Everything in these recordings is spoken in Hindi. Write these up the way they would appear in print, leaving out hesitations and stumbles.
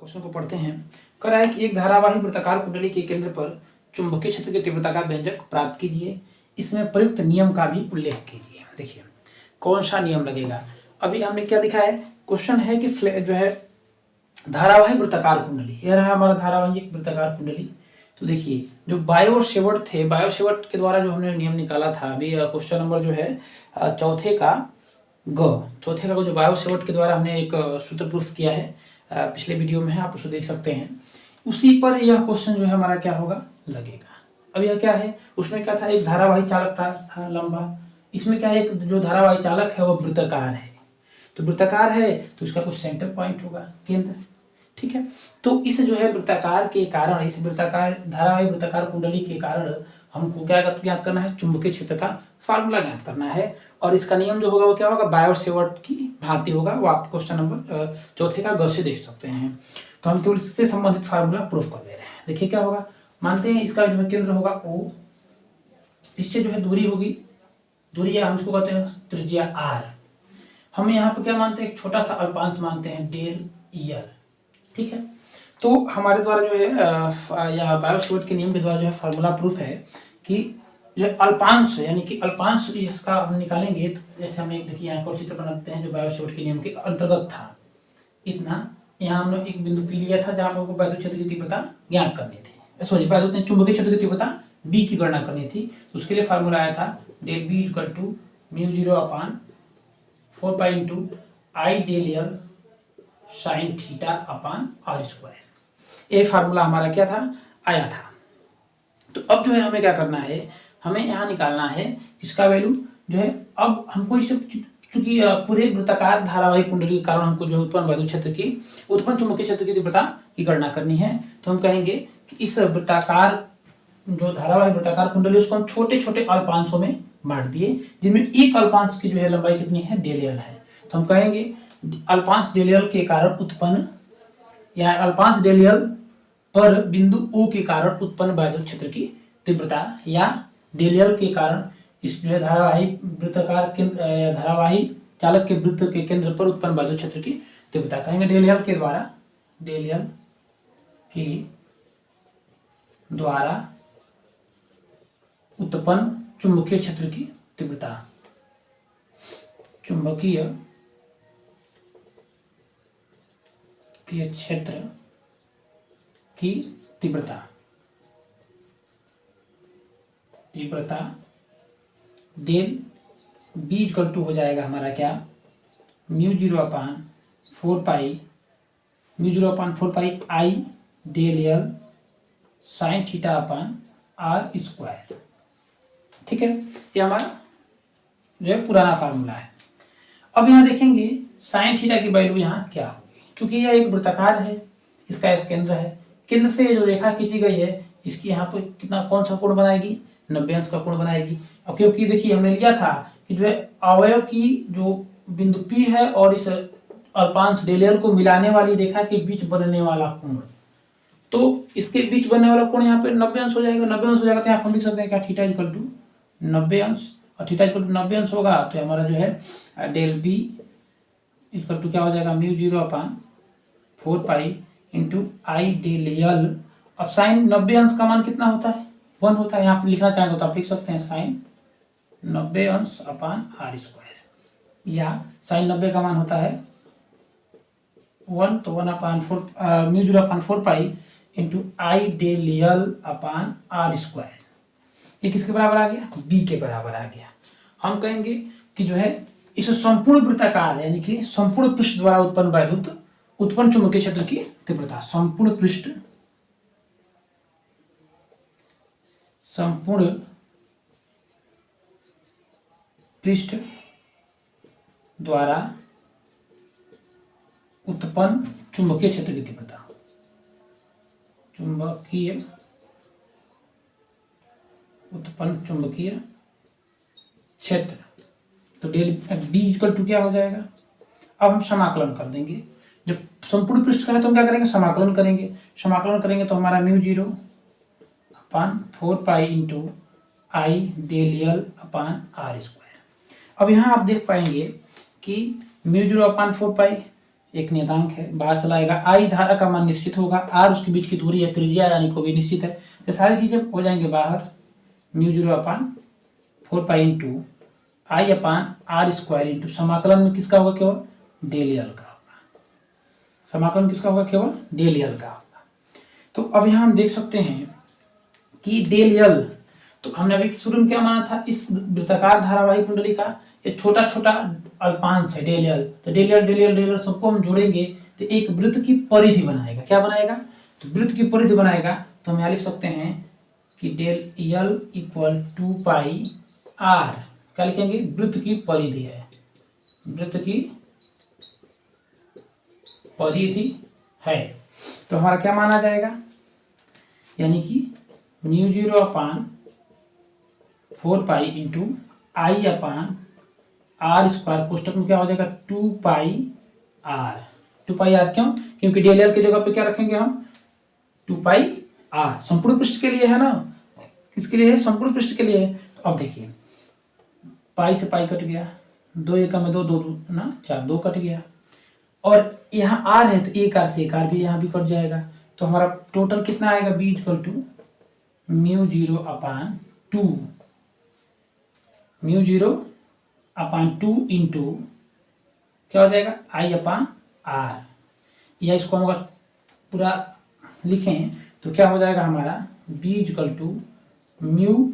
क्वेश्चन को पढ़ते हैं। कह रहा है कि एक धारावाही वृत्ताकार कुंडली के केंद्र पर चुंबकीय क्षेत्र की तीव्रता का व्यंजक प्राप्त कीजिए, इसमें प्रयुक्त नियम का भी उल्लेख कीजिए। देखिए कौन सा नियम लगेगा। अभी हमने क्या दिखा है, क्वेश्चन है कि जो है धारावाही वृत्ताकार कुंडली, यह रहा हमारा धारावाही एक वृत्ताकार कुंडली। तो देखिए जो बायो सेवर्ट थे, बायो सेवर्ट के द्वारा जो हमने नियम निकाला था, अभी क्वेश्चन नंबर जो है चौथे का जो बायो सेवर्ट के द्वारा हमने एक सूत्र प्रूफ किया है, पिछले वीडियो में है, आप उसको देख सकते हैं। उसी पर यह क्वेश्चन जो है हमारा क्या होगा, लगेगा। अब यह क्या है, उसमें क्या था, एक धारावाही चालक था लंबा। इसमें क्या है, एक जो धारावाही चालक है वो वृत्ताकार है। तो वृत्ताकार है तो इसका कुछ सेंटर पॉइंट होगा, केंद्र, ठीक है। तो इस जो है वृत्ताकार के कारण, इस वृत्ताकार धारावाही वृत्ताकार कुंडली के कारण हमको क्या ज्ञात करना है, चुंबकीय क्षेत्र का फार्मूला ज्ञात करना है। और इसका नियम जो होगा वो क्या होगा, बायो सेवर्ट की भांति होगा। वो आप क्वेश्चन नंबर चौथे का ग से देख सकते हैं। तो हम केवल इससे संबंधित फार्मूला प्रूफ कर दे रहे हैं। देखिए क्या होगा, मानते हैं इसका जो है केंद्र होगा O, इससे जो है दूरी होगी, दूरी हम इसको कहते हैं त्रिज्या R। हम यहाँ पे क्या मानते हैं, एक छोटा सा अल्पांश मानते हैं डेल EL, ठीक है। तो हमारे द्वारा जो है या बायो सेवर्ट के नियम के द्वारा जो है फार्मूला प्रूफ है कि जो अल्पांश यानी कि अल्पांश इसका हम निकालेंगे। तो जैसे हम एक देखिए यहाँ पर चित्र बनाते हैं जो बायो सेवर्ट के नियम के अंतर्गत था। इतना यहाँ हमने एक बिंदु पी लिया था जहाँ पर हमको वैद्युत क्षेत्र की तीव्रता ज्ञात करनी थी, सॉरी वैद्युत चुंबकीय क्षेत्र की तीव्रता B की गणना करनी थी। तो उसके लिए फार्मूला आया था del B equal to μ0/4 into I del L sine θ/r²। ये फार्मूला हमारा क्या था, आया था। तो अब जो है हमें क्या करना है, हमें यहाँ निकालना है इसका वैल्यू जो है। अब हमको इस चूंकि पूरे वृत्ताकार धारावाही कुंडली के कारण हमको जो उत्पन्न वैद्युत क्षेत्र की, उत्पन्न चुंबकीय क्षेत्र की तीव्रता की गणना करनी है। तो हम कहेंगे कि इस वृत्ताकार जो धारावाही वृत्ताकार कुंडली उसको हम छोटे छोटे अल्पांशों में बांट दिए, जिनमें एक अल्पांश की जो है लंबाई कितनी है, डेल L है। तो हम कहेंगे अल्पांश डेल L के कारण उत्पन्न, या अल्पांश डेल L पर बिंदु O के कारण उत्पन्न वैद्युत क्षेत्र की तीव्रता, या डेल L के कारण इस जो है धारावाही वृत्ताकार धारावाही चालक के वृत्त के केंद्र पर उत्पन्न वैद्युत क्षेत्र की तीव्रता कहेंगे डेल L के द्वारा, डेल L के द्वारा उत्पन्न चुंबकीय क्षेत्र की तीव्रता, चुंबकीय क्षेत्र की तीव्रता डेल B इक्वल टू हो जाएगा हमारा क्या, μ0/4 I del L sine θ/r², ठीक है। ये हमारा जो है पुराना फार्मूला है। अब यहाँ देखेंगे साइन थीटा की वैल्यू यहाँ क्या होगी। चूंकि यह एक वृत्ताकार है, इसका इस केंद्र है, केंद्र से जो रेखा खींची गई है इसकी यहाँ पर कितना, कौन सा कोण बनाएगी, 90 अंश का कोण बनाएगी। अब क्योंकि देखिए हमने लिया था कि जो है अवयव की जो बिंदु P है और इस अल्पांश डेल L को मिलाने वाली रेखा के बीच बनने वाला कोण, तो इसके बीच बनने वाला कोण यहाँ पे 90 अंश हो जाएगा। 90 अंश हो जाएगा तो यहाँ हम लिख सकते हैं क्या, थीटा इक्वल टू 90 अंश, और थीटा इक्वल टू 90 अंश होगा तो हमारा जो है डेल B इक्वल टू क्या हो जाएगा, μ0/4 इंटू I डेल L। अब साइन 90 अंश का मान कितना होता है, 1 होता है। यहाँ पर लिखना चाहेंगे तो आप लिख सकते हैं साइन 90 अंश/r², या साइन 90 का मान होता है 1, तो 1/4 μ0/4 इंटू I डेल L/r²। ये किसके बराबर आ गया, B के बराबर आ गया। हम कहेंगे कि जो है इस संपूर्ण वृत्ताकार यानी कि संपूर्ण पृष्ठ द्वारा उत्पन्न वैद्युत उत्पन्न चुंबकीय क्षेत्र की तीव्रता, संपूर्ण पृष्ठ द्वारा उत्पन्न चुंबकीय क्षेत्र की तीव्रता, उत्पन्न चुंबकीय क्षेत्र, तो डेल B इक्वल टू क्या हो जाएगा। अब हम समाकलन कर देंगे, जब संपूर्ण पृष्ठ का है तो हम क्या करेंगे, समाकलन करेंगे। समाकलन करेंगे तो हमारा μ0/4 इंटू I डेल L/r²। अब यहाँ आप देख पाएंगे कि μ0/4 एक नियतांक है, बाहर चला आएगा। आई धारा का मान निश्चित होगा, आर उसके बीच की दूरी है, त्रिज्या यानी को भी निश्चित है। तो सारी चीजें हो जाएंगे बाहर, mu 0/4 pi into I upon R square into समाकलन में किसका होगा, केवल डेल एल का होगा। समाकलन किसका होगा, केवल डेल एल का होगा। तो अब यहाँ हम देख सकते हैं कि डेल एल, तो हमने अभी शुरू में क्या माना था, इस वृत्ताकार धारावाही कुंडली का ये छोटा छोटा अल्पांश है डेल एल। तो del L del L del L सबको हम जोड़ेंगे तो एक वृत्त की परिधि बनाएगा। क्या बनाएगा, तो वृत्त की परिधि बनाएगा। तो हम यहाँ लिख सकते हैं कि del L equal 2 pi r, क्या लिखेंगे, वृत्त की परिधि है, वृत्त की परिधि है। तो हमारा क्या माना जाएगा, यानी कि mu 0/4 pi into I upon R square, कोष्टक में क्या हो जाएगा 2 पाई आर। 2 पाई आर क्यों, क्योंकि डेल एल की जगह पे क्या रखेंगे हम, 2 पाई आर। संपूर्ण पृष्ठ के लिए है ना, किसके लिए है, संपूर्ण पृष्ठ के लिए है। तो अब देखिए पाई से पाई कट गया, 2 एकम में 2 2 ना 4, 2 कट गया, और यहाँ आर है तो एक आर से एक आर भी यहाँ भी कट जाएगा। तो हमारा टोटल कितना आएगा, B equal to mu 0/2, mu 0/2 into क्या हो जाएगा, आई अपान आर। या इसको हम अगर पूरा लिखें तो क्या हो जाएगा हमारा, B equal to mu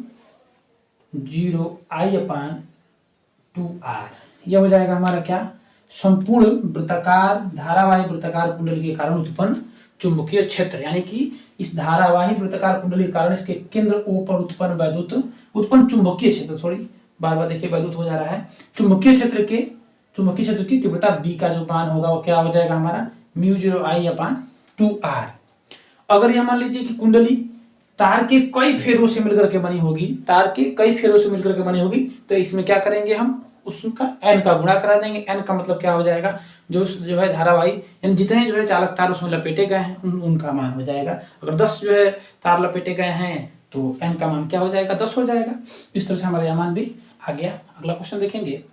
0 I/2R। यह हो जाएगा हमारा क्या, संपूर्ण वृत्ताकार धारावाही वृत्ताकार कुंडली के कारण उत्पन्न चुंबकीय क्षेत्र, यानी कि इस धारावाही वृत्ताकार कुंडली के कारण इसके केंद्र O पर उत्पन्न चुंबकीय क्षेत्र, सॉरी बार बार देखिए वैद्युत हो जा रहा है, चुंबकीय क्षेत्र की तीव्रता B का जो मान होगा वो क्या हो जाएगा हमारा, म्यू 0 I/2R। अगर यह मान लीजिए कि कुंडली तार के कई फेरों से मिलकर के बनी होगी, तार के कई फेरों से मिलकर के बनी होगी, तो इसमें क्या करेंगे हम, उसका n का गुणा करा देंगे। n का मतलब क्या हो जाएगा, जो है धारावाही, यानी जितने जो है चालक तार उसमें लपेटे गए हैं उनका मान हो जाएगा। अगर 10 जो है तार लपेटे गए हैं तो n का मान क्या हो जाएगा, 10 हो जाएगा। इस तरह से हमारा यह मान भी आ गया। अगला क्वेश्चन देखेंगे।